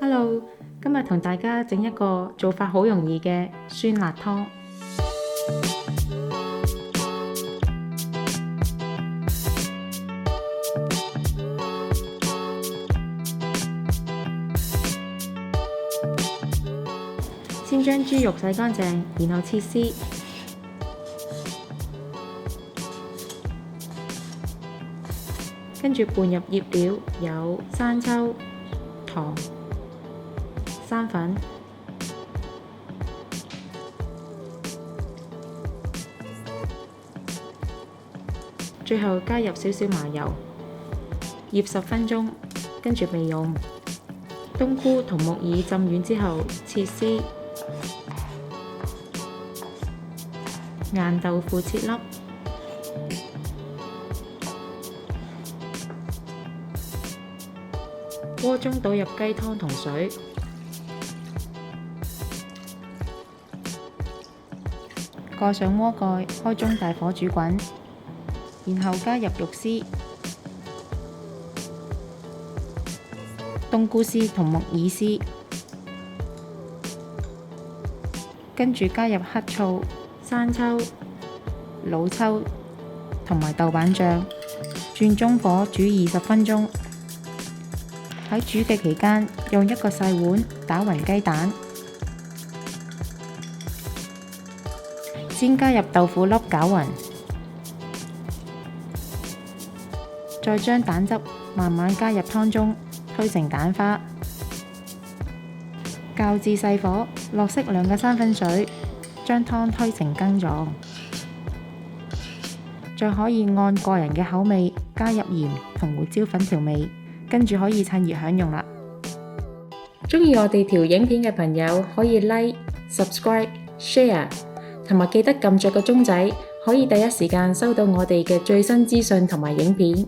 Hello，今日同大家整一個做法好容易嘅酸辣湯。先將豬肉洗乾淨，然後切絲。跟住拌入醃料，有生抽、糖、生粉，最後加入少少麻油，醃10分鐘，跟住備用。冬菇同木耳浸軟之後切絲，硬豆腐切粒，鍋中倒入雞湯同水，蓋上鍋蓋，開中大火煮滾，然後加入肉絲、冬菇絲同木耳絲，跟住加入黑醋、生抽、老抽同埋豆瓣醬，轉中火煮20分鐘。喺煮嘅期間，用一個細碗打勻雞蛋，先加入豆腐粒攪勻，再將蛋汁慢慢加入湯中，推成蛋花，較至細火，落適量嘅生粉水，將湯推成羹狀，再可以按個人嘅口味加入鹽同胡椒粉調味。跟住可以趁熱享用啦！鍾意我哋條影片嘅朋友可以 Like、Subscribe、Share， 同埋記得撳着個鐘仔，可以第一時間收到我哋嘅最新資訊同埋影片。